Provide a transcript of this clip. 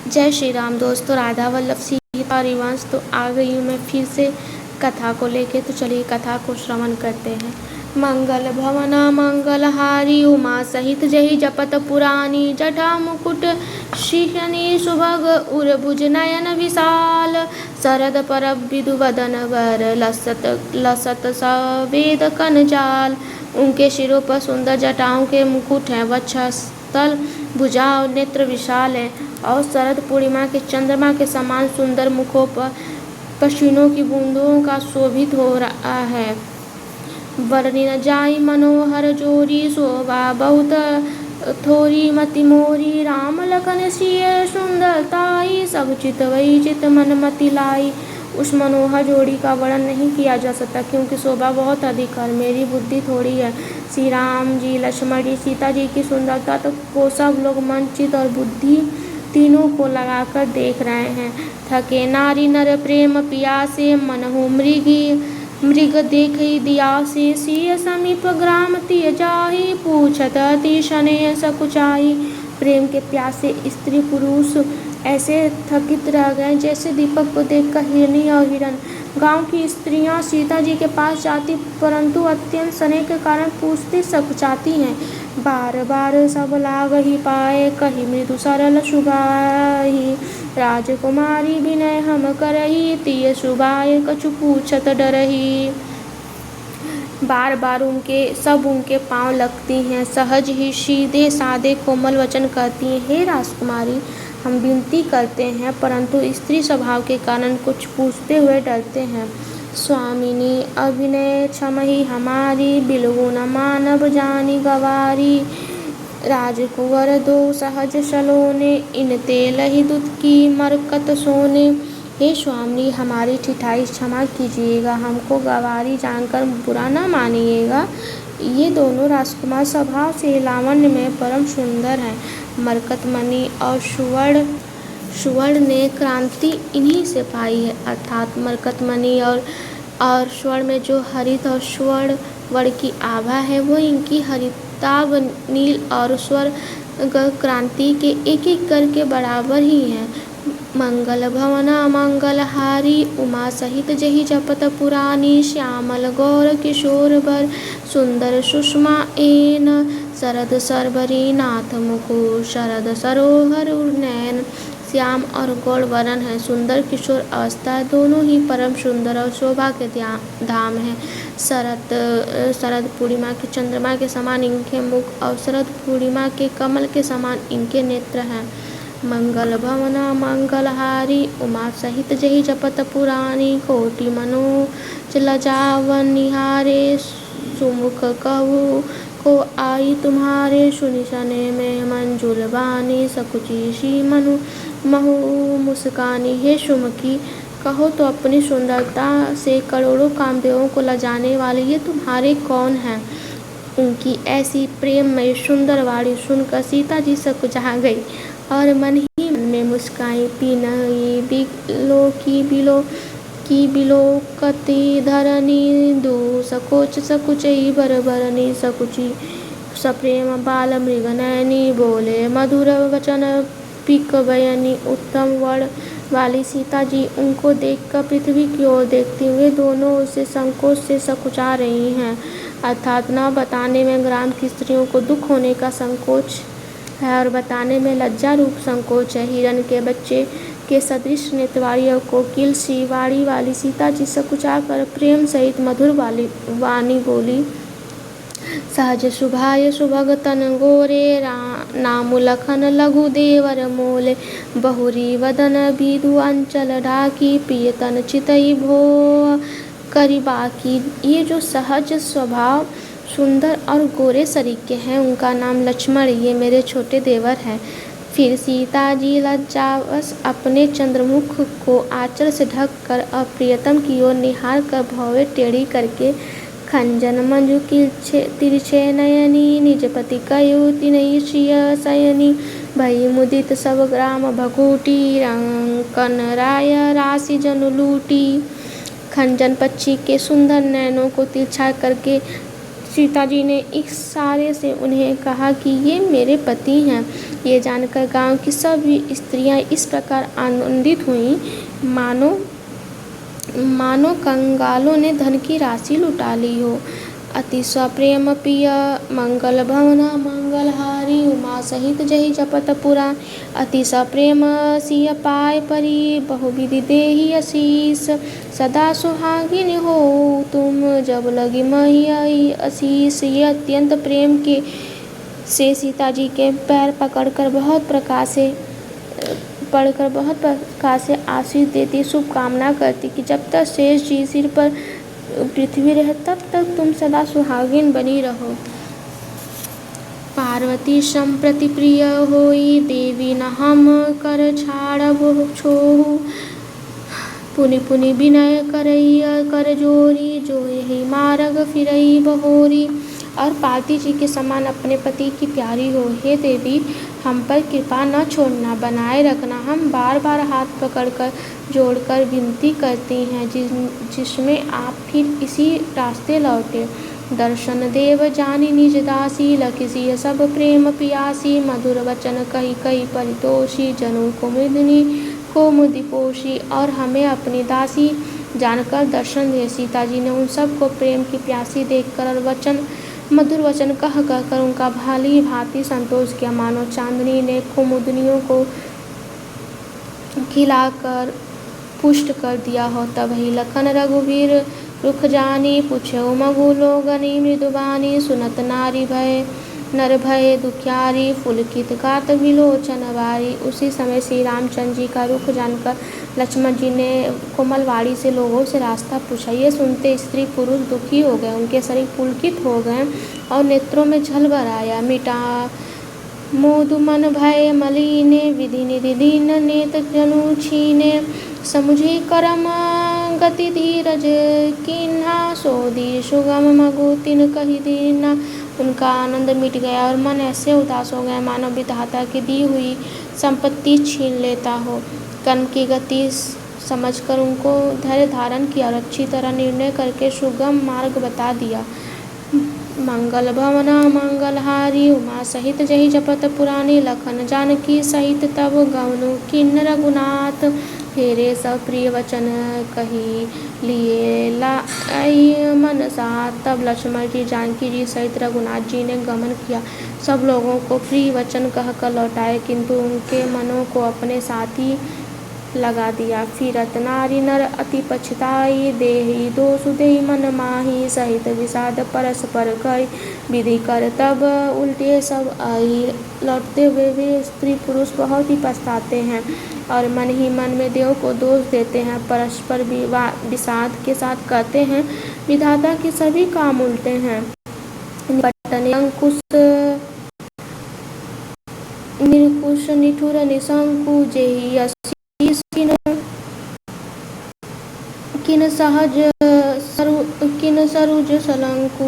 जय श्री राम दोस्तों, राधा वल्लभ सीता हरिवंश। तो आ गई हूँ मैं फिर से कथा को लेके। तो चलिए कथा को श्रवण करते हैं। मंगल भवना मंगलहारी उमा सहित जहि जपत पुरानी जटा मुकुट शिखनी सुभग उर्भुज नयन विशाल शरद परब विदु वदन वर लसत लसत सवेद कनजाल। उनके सिरों पर सुंदर जटाओं के मुकुट हैं, वक्षस्थल भुजा और नेत्र विशाल है और शरद पूर्णिमा के चंद्रमा के समान सुंदर मुखों पर पसीनों की बूंदों का शोभित हो रहा है। वर्णि न जाई मनोहर जोरी शोभा बहुत थोरी मति मोरी राम लखन सिय सुंदरताई सब चित वही चित मन मति लाई। उस मनोहर जोड़ी का वर्णन नहीं किया जा सकता क्योंकि शोभा बहुत अधिक है, मेरी बुद्धि थोड़ी है। श्री राम जी, लक्ष्मण जी, सीता जी की सुंदरता तो को सब लोग मन, चित और बुद्धि तीनों को लगाकर देख रहे हैं। थके नारी नर प्रेम पियासे मनहु मृग देख दिया से सिय समीप ग्राम तिय जाहि पूछत अति स्नेह सकुचाई। प्रेम के प्यासे स्त्री पुरुष ऐसे थकित रह गए जैसे दीपक को देखकर हिरनी और हिरन। गांव की स्त्रियां सीता जी के पास जाती परंतु अत्यंत स्नेह के कारण पूछती सकुचाती हैं। बार बार सब लाग ही पाए कही मृदु सरल सुगाही राजकुमारी विनय हम करही तिय सुबाय कछु पूछत डरही। बार बार उनके पांव लगती हैं, सहज ही सीधे सादे कोमल वचन कहती हैं, हे राजकुमारी हम विनती करते हैं परंतु स्त्री स्वभाव के कारण कुछ पूछते हुए डरते हैं। स्वामिनी अभिनय क्षमहि हमारी बिलहु न मानव जानी गवारी राजकुंवर दो सहज सलोने इन तेलहि दूत की मरकत सोने। हे स्वामी हमारी ठिठाई क्षमा कीजिएगा, हमको गवारी जानकर बुरा न मानिएगा। ये दोनों राजकुमार स्वभाव से लावण्य में परम सुंदर हैं। मरकतमणि और सुवर्ण ने क्रांति इन्हीं से पाई है, अर्थात मरकतमणि और स्वर्ण में जो हरित और स्वर्ण वर्ण की आभा है वो इनकी हरिताभ नील और स्वर्ण क्रांति के एक एक करके बराबर ही हैं। मंगल भवना मंगलहारी उमा सहित जहि जपत पुरानी श्यामल गौर किशोर बर सुंदर सुषमा एन शरद सरबरी नाथ मुकुर शरद सरोहर नयन। श्याम और गौर वर्ण है, सुंदर किशोर अवस्था दोनों ही परम सुंदर और शोभा के धाम है। शरद पूर्णिमा के चंद्रमा के समान इनके मुख और शरद पूर्णिमा के कमल के समान इनके नेत्र हैं। मंगल भवना मंगलहारी उमा सहित जहि जपत पुरानी कोटि मनोज लजावन निहारे सुमुख कहू को आई तुम्हारे सुनि सने में मंजुल बानी सकुची सी मनु महु मुस्कानी। हे सुमुखी कहो तो अपनी सुंदरता से करोड़ों कामदेवों को लजाने वाले ये तुम्हारे कौन हैं। उनकी ऐसी प्रेममय सुंदर वाणी सुनकर सीता जी सकुचा गई और मन ही मन में मुस्काई। पीनही बिलो कति धरनी दू सकोच सकुचई बरबरनी सकुची सप्रेम बाल मृग नयनी बोले मधुर वचन पिक बयनी। उत्तम वर्ण वाली सीता जी उनको देखकर पृथ्वी की ओर देखती हुए दोनों उसे संकोच से सकुचा रही हैं, अर्थात न बताने में ग्राम की स्त्रियों को दुख होने का संकोच है और बताने में लज्जा रूप संकोच है। हिरण के बच्चे के सदृश नेत्र वाली और कोकिल सी वाणी वाली सीता जी सकुचा कर प्रेम सहित मधुर वाणी बोली। सहज सुभाय सुभग तन गोरे नामु लखन लघु देवर मोले बहुरी वदन विधु अंचल ढाकी प्रिय तन चितई भो करी बाकी। ये जो सहज स्वभाव सुंदर और गोरे शरीर के हैं उनका नाम लक्ष्मण, ये मेरे छोटे देवर हैं। फिर सीता जी लज्जावश अपने चंद्रमुख को आंचल से ढक कर अप्रियतम की ओर निहार कर भौवें टेढ़ी करके खंजन मंजू तिरछे नयनी निजपति कयु तिनहि श्रिय शयनी भई मुदित सब ग्राम भगूटी रंकन राय राशि जनु लूटी। खंजन पक्षी के सुंदर नयनों को तिरछा करके सीता जी ने इशारे से उन्हें कहा कि ये मेरे पति हैं। ये जानकर गांव की सभी स्त्रियां इस प्रकार आनंदित हुईं मानो कंगालों ने धन की राशि लुटा ली हो। अति सप्रेम प्रिय मंगल भवना मंगलहारी उमा सहित जहि जपत पुराण। अति सप्रेम सिय पाय परी बहुविधि देहि आशीष। सदा सुहागिन हो तुम जब लगी मही आई आशीष। ये अत्यंत प्रेम के से सीता जी के पैर पढ़कर बहुत प्रकार से आशीष देती, शुभकामना करती कि जब तक शेष जी सिर पर पृथ्वी रहे तब तक तुम सदा सुहागिन बनी रहो। पार्वती संप्रति प्रिय होई देवी न हम कर छाड़ब छोहु। पुनि पुनि विनय करैया कर जोरी जो यही मार्ग फिरई बहोरी। और पार्वती जी के समान अपने पति की प्यारी हो। हे देवी, हम पर कृपा न छोड़ना, बनाए रखना। हम बार बार हाथ पकड़कर जोड़कर विनती करती हैं जिसमें आप फिर इसी रास्ते लौटे। दर्शन देव जानी निज दासी लखिसी सब प्रेम पियासी। मधुर वचन कही कही परितोषी जनु को मुदिपोषी। और हमें अपनी दासी जानकर दर्शन दे। सीता जी ने उन सबको प्रेम की प्यासी देखकर और मधुर वचन कह कर उनका भाली भांति संतोष किया, मानो चांदनी ने कुमुदनियों को खिलाकर पुष्ट कर दिया हो। तब ही लखन रघुवीर रुख जानी पूछो मगु लोगनी मृदुबानी। सुनत नारी भय नर भय दुखियारी पुलकित गात विलोचन वारी। उसी समय श्री रामचंद्र जी का रुख जानकर लक्ष्मण जी ने कोमलवाड़ी से लोगों से रास्ता पूछा। ये सुनते स्त्री पुरुष दुखी हो गए, उनके शरीर पुलकित हो गए और नेत्रों में जल भर आया। मिटा मोदु मन भय मलिने विधि निधि दीन नेत जनु छीने। समुझी करम गति धीरज कीन्हा सोधी सुगम मगु तिन कही दीना। उनका आनंद मिट गया और मन ऐसे उदास हो गया मानो विधाता की दी हुई संपत्ति छीन लेता हो। कर्म की गति समझकर उनको धैर्य धारण किया और अच्छी तरह निर्णय करके सुगम मार्ग बता दिया। मंगल भवना मंगलहारी उमा सहित जहि जपत पुरानी। लखन जानकी सहित तब गवनु किन्न रघुनाथ। फेरे सब प्रिय वचन कही लिए लाई मन साथ। तब लक्ष्मण जी जानकी जी सहित रघुनाथ जी ने गमन किया, सब लोगों को प्रिय वचन कहकर लौटाए, किंतु उनके मनों को अपने साथ ही लगा दिया। फिरत नारी नर अति पछताई देहि दोषु देहि मन माही। सहित विषाद परस्पर कई विधि कर तब उल्टे सब आई। लौटते हुए वे स्त्री पुरुष बहुत ही पछताते हैं और मन ही मन में देव को दोष देते हैं। परस्पर विषाद के साथ कहते हैं विधाता के सभी काम उल्टे हैं। निरकुश निठुर निशंकु जेहि किन सरुज सलंकु।